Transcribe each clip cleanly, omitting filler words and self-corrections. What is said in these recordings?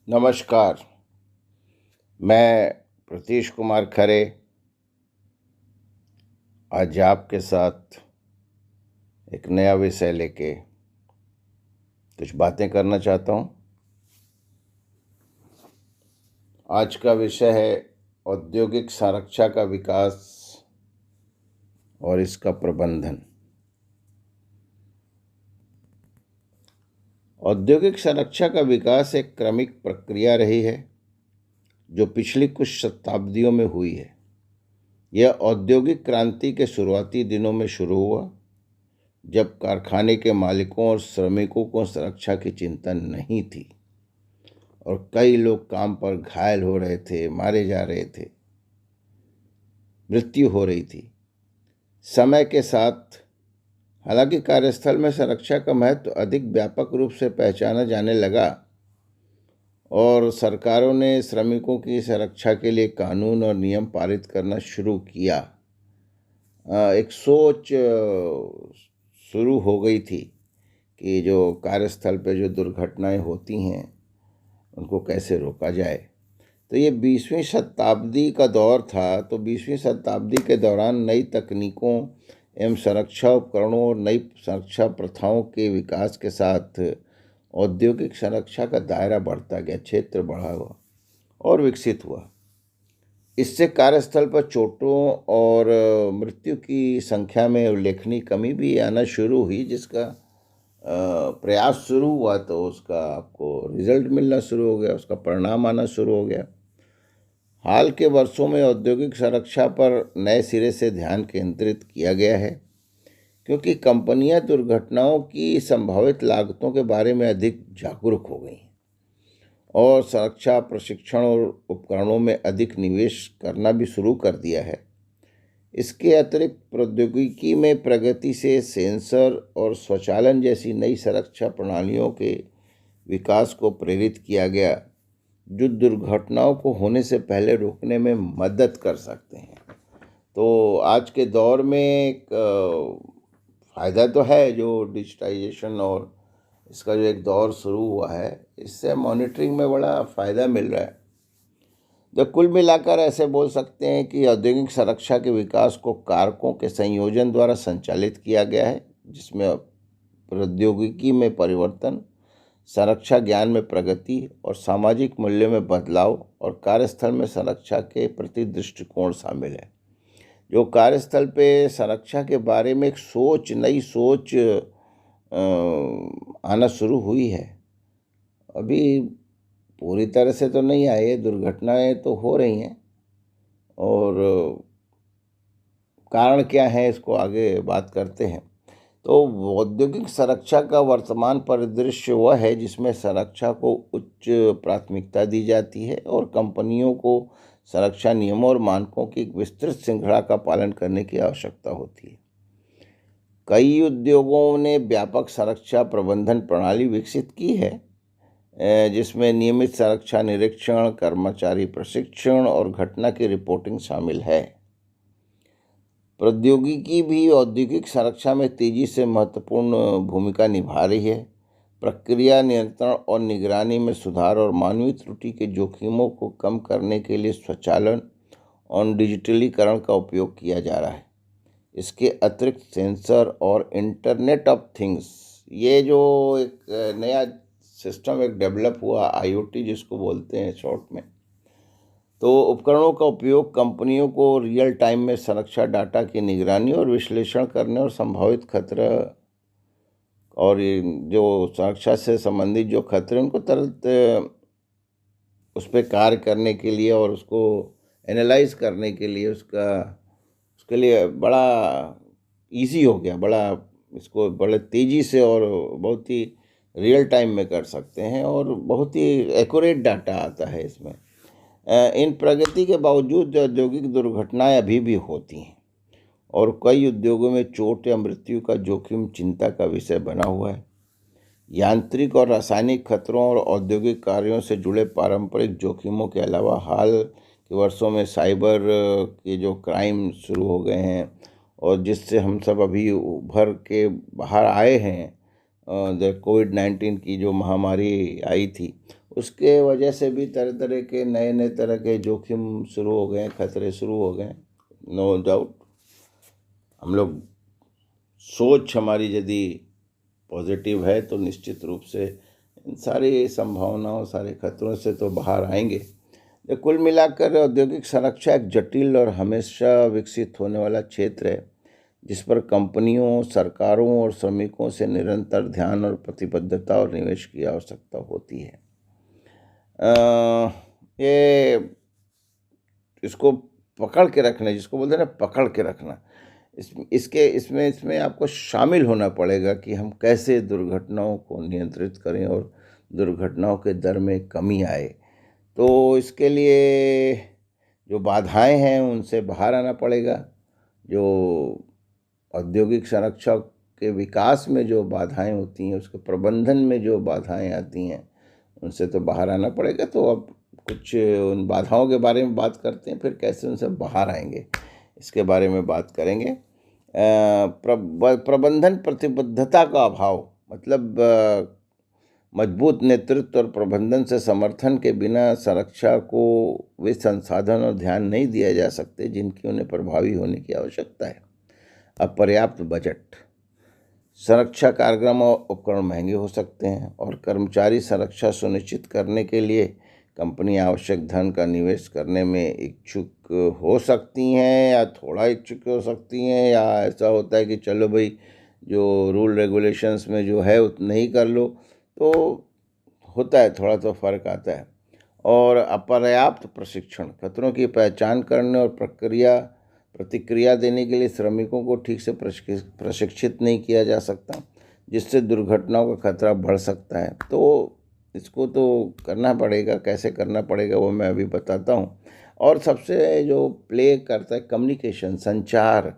नमस्कार। मैं प्रतीश कुमार खरे आज आपके साथ एक नया विषय लेके कुछ बातें करना चाहता हूँ। आज का विषय है औद्योगिक संरक्षा का विकास और इसका प्रबंधन। औद्योगिक संरक्षा का विकास एक क्रमिक प्रक्रिया रही है जो पिछली कुछ शताब्दियों में हुई है। यह औद्योगिक क्रांति के शुरुआती दिनों में शुरू हुआ, जब कारखाने के मालिकों और श्रमिकों को सुरक्षा की चिंता नहीं थी और कई लोग काम पर घायल हो रहे थे, मारे जा रहे थे, मृत्यु हो रही थी। समय के साथ हालांकि कार्यस्थल में सुरक्षा का महत्व अधिक व्यापक रूप से पहचाना जाने लगा और सरकारों ने श्रमिकों की सुरक्षा के लिए कानून और नियम पारित करना शुरू किया। एक सोच शुरू हो गई थी कि जो कार्यस्थल पे जो दुर्घटनाएं होती हैं उनको कैसे रोका जाए। तो ये 20वीं शताब्दी का दौर था। तो 20वीं शताब्दी के दौरान नई तकनीकों एवं सुरक्षा उपकरणों और नई सुरक्षा प्रथाओं के विकास के साथ औद्योगिक सुरक्षा का दायरा बढ़ता गया, क्षेत्र बढ़ा हुआ और विकसित हुआ। इससे कार्यस्थल पर चोटों और मृत्यु की संख्या में उल्लेखनीय कमी भी आना शुरू हुई। जिसका प्रयास शुरू हुआ तो उसका आपको रिजल्ट मिलना शुरू हो गया, उसका परिणाम आना शुरू हो गया। हाल के वर्षों में औद्योगिक सुरक्षा पर नए सिरे से ध्यान केंद्रित किया गया है, क्योंकि कंपनियां दुर्घटनाओं की संभावित लागतों के बारे में अधिक जागरूक हो गई हैं और सुरक्षा प्रशिक्षण और उपकरणों में अधिक निवेश करना भी शुरू कर दिया है। इसके अतिरिक्त प्रौद्योगिकी में प्रगति से सेंसर और स्वचालन जैसी नई सुरक्षा प्रणालियों के विकास को प्रेरित किया गया, जो दुर्घटनाओं को होने से पहले रोकने में मदद कर सकते हैं। तो आज के दौर में एक फ़ायदा तो है जो डिजिटाइजेशन और इसका जो एक दौर शुरू हुआ है, इससे मॉनिटरिंग में बड़ा फ़ायदा मिल रहा है। तो कुल मिलाकर ऐसे बोल सकते हैं कि औद्योगिक सुरक्षा के विकास को कारकों के संयोजन द्वारा संचालित किया गया है, जिसमें प्रौद्योगिकी में परिवर्तन, सुरक्षा ज्ञान में प्रगति और सामाजिक मूल्यों में बदलाव और कार्यस्थल में सुरक्षा के प्रति दृष्टिकोण शामिल है। जो कार्यस्थल पे सुरक्षा के बारे में एक नई सोच आना शुरू हुई है। अभी पूरी तरह से तो नहीं आई है, दुर्घटनाएं तो हो रही हैं और कारण क्या है इसको आगे बात करते हैं। तो औद्योगिक सुरक्षा का वर्तमान परिदृश्य वह है जिसमें सुरक्षा को उच्च प्राथमिकता दी जाती है और कंपनियों को सुरक्षा नियमों और मानकों की एक विस्तृत श्रृंखला का पालन करने की आवश्यकता होती है। कई उद्योगों ने व्यापक सुरक्षा प्रबंधन प्रणाली विकसित की है, जिसमें नियमित सुरक्षा निरीक्षण, कर्मचारी प्रशिक्षण और घटना की रिपोर्टिंग शामिल है। प्रौद्योगिकी भी औद्योगिक सुरक्षा में तेजी से महत्वपूर्ण भूमिका निभा रही है। प्रक्रिया नियंत्रण और निगरानी में सुधार और मानवीय त्रुटि के जोखिमों को कम करने के लिए स्वचालन और डिजिटलीकरण का उपयोग किया जा रहा है। इसके अतिरिक्त सेंसर और इंटरनेट ऑफ थिंग्स, ये जो एक नया सिस्टम एक डेवलप हुआ, IoT जिसको बोलते हैं शॉर्ट में, तो उपकरणों का उपयोग कंपनियों को रियल टाइम में सुरक्षा डाटा की निगरानी और विश्लेषण करने और संभावित खतरा और जो सुरक्षा से संबंधित जो खतरे उनको तुरंत उस पर कार्य करने के लिए और उसको एनालाइज करने के लिए उसके लिए बड़ा इजी हो गया। इसको बड़े तेज़ी से और बहुत ही रियल टाइम में कर सकते हैं और बहुत ही एक्यूरेट डाटा आता है इसमें। इन प्रगति के बावजूद औद्योगिक दुर्घटनाएं अभी भी होती हैं और कई उद्योगों में चोट या मृत्यु का जोखिम चिंता का विषय बना हुआ है। यांत्रिक और रासायनिक खतरों और औद्योगिक कार्यों से जुड़े पारंपरिक जोखिमों के अलावा हाल के वर्षों में साइबर के जो क्राइम शुरू हो गए हैं और जिससे हम सब अभी उभर के बाहर आए हैं, कोविड-19 की जो महामारी आई थी, उसके वजह से भी तरह तरह के नए नए तरह के जोखिम शुरू हो गए, खतरे शुरू हो गए। नो डाउट हम लोग सोच हमारी यदि पॉजिटिव है तो निश्चित रूप से इन सारी संभावनाओं, सारे खतरों से तो बाहर आएंगे। तो कुल मिलाकर औद्योगिक संरक्षा एक जटिल और हमेशा विकसित होने वाला क्षेत्र है, जिस पर कंपनियों, सरकारों और श्रमिकों से निरंतर ध्यान और प्रतिबद्धता और निवेश की आवश्यकता होती है। ये इसको पकड़ के रखना, जिसको बोलते हैं ना पकड़ के रखना, इसमें आपको शामिल होना पड़ेगा कि हम कैसे दुर्घटनाओं को नियंत्रित करें और दुर्घटनाओं के दर में कमी आए। तो इसके लिए जो बाधाएं हैं उनसे बाहर आना पड़ेगा। जो औद्योगिक संरक्षा के विकास में जो बाधाएं होती हैं, उसके प्रबंधन में जो बाधाएं आती हैं, उनसे तो बाहर आना पड़ेगा। तो अब कुछ उन बाधाओं के बारे में बात करते हैं, फिर कैसे उनसे बाहर आएंगे इसके बारे में बात करेंगे। प्रबंधन प्रतिबद्धता का अभाव, मतलब मजबूत नेतृत्व और प्रबंधन से समर्थन के बिना संरक्षा को वे संसाधन और ध्यान नहीं दिया जा सकते जिनकी उन्हें प्रभावी होने की आवश्यकता है। अपर्याप्त बजट, संरक्षा कार्यक्रम और उपकरण महंगे हो सकते हैं और कर्मचारी संरक्षा सुनिश्चित करने के लिए कंपनी आवश्यक धन का निवेश करने में इच्छुक हो सकती हैं या थोड़ा इच्छुक हो सकती हैं, या ऐसा होता है कि चलो भाई जो रूल रेगुलेशंस में जो है उतना ही कर लो, तो होता है थोड़ा तो फ़र्क आता है। और अपर्याप्त प्रशिक्षण, खतरों की पहचान करने और प्रतिक्रिया देने के लिए श्रमिकों को ठीक से प्रशिक्षित नहीं किया जा सकता, जिससे दुर्घटनाओं का खतरा बढ़ सकता है। तो इसको तो करना पड़ेगा, कैसे करना पड़ेगा वो मैं अभी बताता हूँ। और सबसे जो प्ले करता है कम्युनिकेशन, संचार,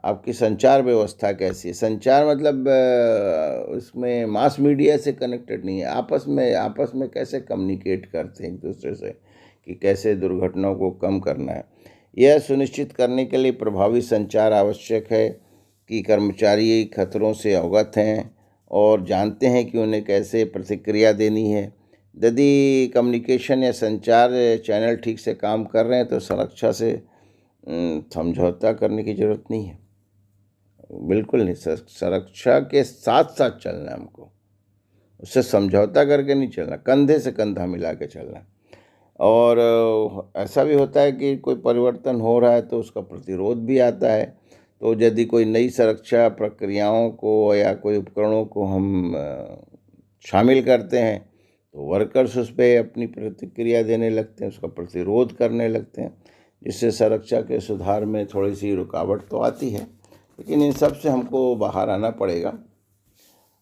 आपकी संचार व्यवस्था कैसी है। संचार मतलब उसमें मास मीडिया से कनेक्टेड नहीं है, आपस में कैसे कम्युनिकेट करते हैं एक दूसरे से, कि कैसे दुर्घटनाओं को कम करना है। यह सुनिश्चित करने के लिए प्रभावी संचार आवश्यक है कि कर्मचारी खतरों से अवगत हैं और जानते हैं कि उन्हें कैसे प्रतिक्रिया देनी है। यदि कम्युनिकेशन या संचार चैनल ठीक से काम कर रहे हैं तो सुरक्षा से समझौता करने की ज़रूरत नहीं है, बिल्कुल नहीं। सुरक्षा के साथ साथ चलना है हमको, उससे समझौता करके नहीं चलना, कंधे से कंधा मिला के चलना। और ऐसा भी होता है कि कोई परिवर्तन हो रहा है तो उसका प्रतिरोध भी आता है। तो यदि कोई नई सुरक्षा प्रक्रियाओं को या कोई उपकरणों को हम शामिल करते हैं तो वर्कर्स उस पर अपनी प्रतिक्रिया देने लगते हैं, उसका प्रतिरोध करने लगते हैं, जिससे सुरक्षा के सुधार में थोड़ी सी रुकावट तो आती है। लेकिन इन सब से हमको बाहर आना पड़ेगा।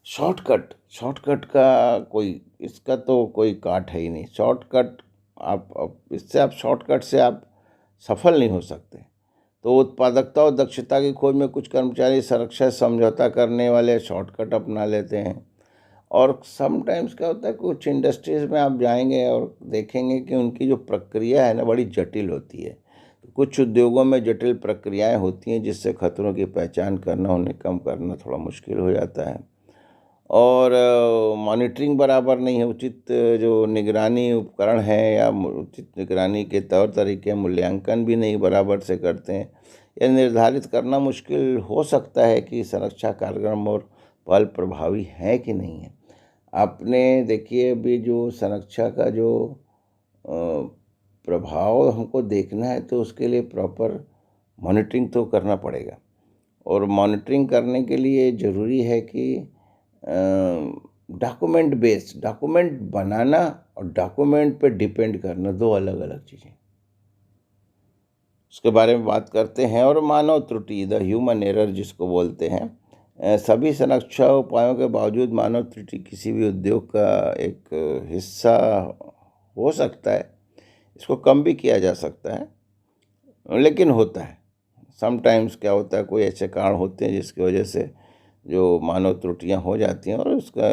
शॉर्टकट का कोई, इसका तो कोई काट है ही नहीं। शॉर्टकट आप शॉर्टकट से आप सफल नहीं हो सकते। तो उत्पादकता और दक्षता की खोज में कुछ कर्मचारी सुरक्षा समझौता करने वाले शॉर्टकट अपना लेते हैं। और समटाइम्स क्या होता है, कुछ इंडस्ट्रीज़ में आप जाएंगे और देखेंगे कि उनकी जो प्रक्रिया है ना बड़ी जटिल होती है। कुछ उद्योगों में जटिल प्रक्रियाएं होती हैं जिससे खतरों की पहचान करना, उन्हें कम करना थोड़ा मुश्किल हो जाता है। और मॉनिटरिंग बराबर नहीं है। उचित जो निगरानी उपकरण है या उचित निगरानी के तौर तरीके, मूल्यांकन भी नहीं बराबर से करते हैं। यह निर्धारित करना मुश्किल हो सकता है कि सुरक्षा कार्यक्रम और पहल प्रभावी है कि नहीं है। आपने देखिए अभी जो सुरक्षा का जो प्रभाव हमको देखना है तो उसके लिए प्रॉपर मॉनिटरिंग तो करना पड़ेगा। और मॉनिटरिंग करने के लिए ज़रूरी है कि डॉक्यूमेंट बनाना और डॉक्यूमेंट पे डिपेंड करना दो अलग अलग चीज़ें। उसके बारे में बात करते हैं। और मानव त्रुटि, द ह्यूमन एरर जिसको बोलते हैं, सभी सुरक्षा उपायों के बावजूद मानव त्रुटि किसी भी उद्योग का एक हिस्सा हो सकता है। इसको कम भी किया जा सकता है, लेकिन होता है। समटाइम्स क्या होता है, कोई ऐसे कारण होते हैं जिसकी वजह से जो मानव त्रुटियां हो जाती हैं और उसका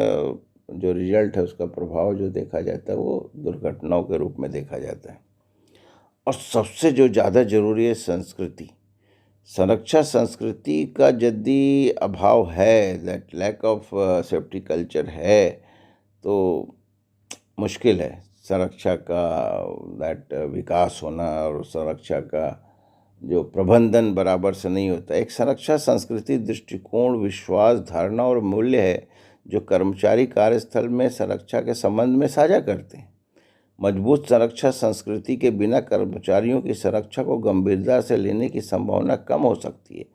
जो रिजल्ट है, उसका प्रभाव जो देखा जाता है वो दुर्घटनाओं के रूप में देखा जाता है। और सबसे जो ज़्यादा ज़रूरी है संस्कृति, संरक्षा संस्कृति का यदि अभाव है, that lack of safety culture है, तो मुश्किल है। संरक्षा का विकास होना और संरक्षा का जो प्रबंधन बराबर से नहीं होता। एक संरक्षा संस्कृति, दृष्टिकोण, विश्वास, धारणा और मूल्य है जो कर्मचारी कार्यस्थल में संरक्षा के संबंध में साझा करते हैं। मजबूत संरक्षा संस्कृति के बिना कर्मचारियों की सुरक्षा को गंभीरता से लेने की संभावना कम हो सकती है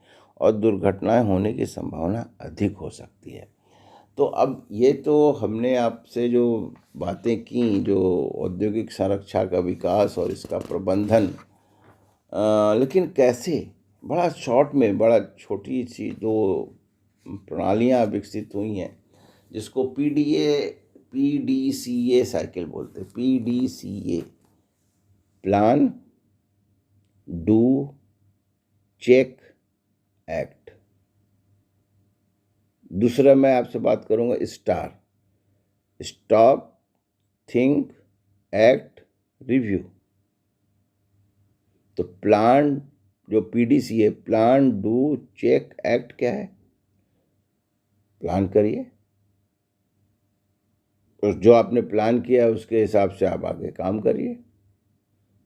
और दुर्घटनाएं होने की संभावना अधिक हो सकती है। तो अब ये तो हमने आपसे जो बातें की, जो औद्योगिक संरक्षा का विकास और इसका प्रबंधन, लेकिन कैसे, बड़ा शॉर्ट में, बड़ा छोटी सी दो प्रणालियाँ विकसित हुई हैं जिसको PDCA साइकिल बोलते हैं। PDCA, plan, do, check, act. दूसरा मैं आपसे बात करूंगा star, stop, think, act, review. तो प्लान, जो PDCA, plan, do, check, act क्या है? प्लान करिए, और जो आपने प्लान किया है उसके हिसाब से आप आगे काम करिए।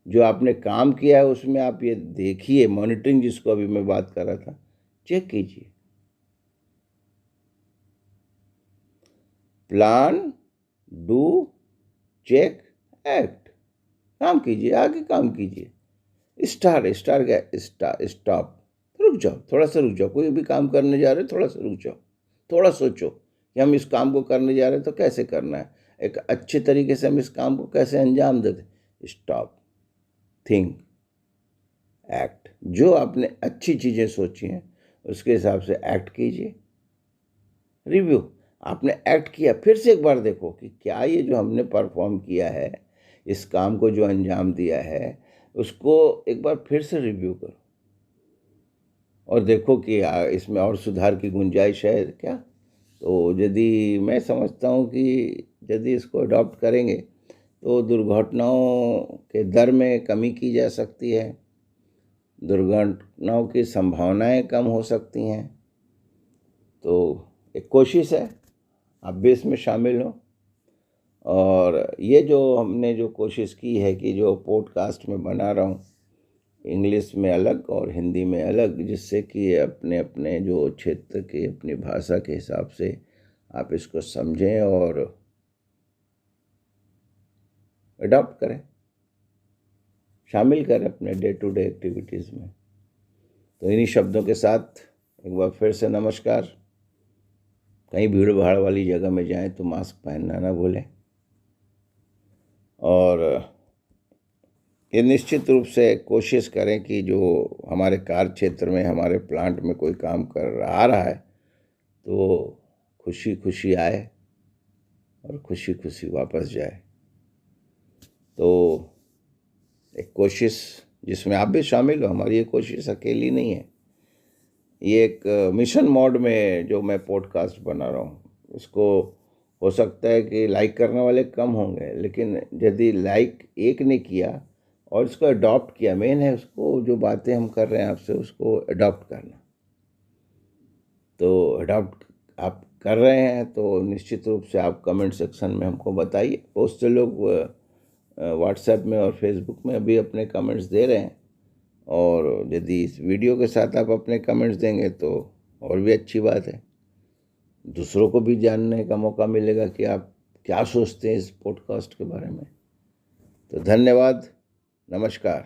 जो आपने काम किया है उसमें आप ये देखिए, मॉनिटरिंग जिसको अभी मैं बात कर रहा था, चेक कीजिए। प्लान, डू, चेक, एक्ट, काम कीजिए, आगे काम कीजिए। स्टार, स्टार क्या? स्टॉप, रुक जाओ, थोड़ा सा रुक जाओ। कोई भी काम करने जा रहे हो, थोड़ा सा रुक जाओ, थोड़ा सोचो कि हम इस काम को करने जा रहे हैं तो कैसे करना है, एक अच्छे तरीके से हम इस काम को कैसे अंजाम देते। Stop, think, act. जो आपने अच्छी चीज़ें सोची हैं उसके हिसाब से एक्ट कीजिए। रिव्यू, आपने एक्ट किया, फिर से एक बार देखो कि क्या ये जो हमने परफॉर्म किया है, इस काम को जो अंजाम दिया है, उसको एक बार फिर से रिव्यू करो और देखो कि इसमें और सुधार की गुंजाइश है क्या। तो यदि मैं समझता हूँ कि यदि इसको अडॉप्ट करेंगे तो दुर्घटनाओं के दर में कमी की जा सकती है, दुर्घटनाओं की संभावनाएं कम हो सकती हैं। तो एक कोशिश है, आप भी इसमें शामिल हो। और ये जो हमने जो कोशिश की है कि जो पॉडकास्ट में बना रहा हूँ, इंग्लिश में अलग और हिंदी में अलग, जिससे कि अपने अपने जो क्षेत्र की अपनी भाषा के हिसाब से आप इसको समझें और अडॉप्ट करें, शामिल करें अपने डे टू डे एक्टिविटीज़ में। तो इन्हीं शब्दों के साथ एक बार फिर से नमस्कार। कहीं भीड़ भाड़ वाली जगह में जाएं तो मास्क पहनना ना भूलें, और ये निश्चित रूप से कोशिश करें कि जो हमारे कार्य क्षेत्र में, हमारे प्लांट में कोई काम कर आ रहा है तो खुशी खुशी आए और खुशी खुशी वापस जाए। तो एक कोशिश जिसमें आप भी शामिल हो, हमारी ये कोशिश अकेली नहीं है। ये एक मिशन मोड में जो मैं पॉडकास्ट बना रहा हूँ, इसको हो सकता है कि लाइक करने वाले कम होंगे, लेकिन यदि लाइक एक ने किया और इसको अडॉप्ट किया, मेन है उसको, जो बातें हम कर रहे हैं आपसे उसको अडॉप्ट करना। तो अडॉप्ट आप कर रहे हैं तो निश्चित रूप से आप कमेंट सेक्शन में हमको बताइए। बहुत से लोग व्हाट्सएप में और फेसबुक में अभी अपने कमेंट्स दे रहे हैं, और यदि इस वीडियो के साथ आप अपने कमेंट्स देंगे तो और भी अच्छी बात है। दूसरों को भी जानने का मौका मिलेगा कि आप क्या सोचते हैं इस पॉडकास्ट के बारे में। तो धन्यवाद, नमस्कार।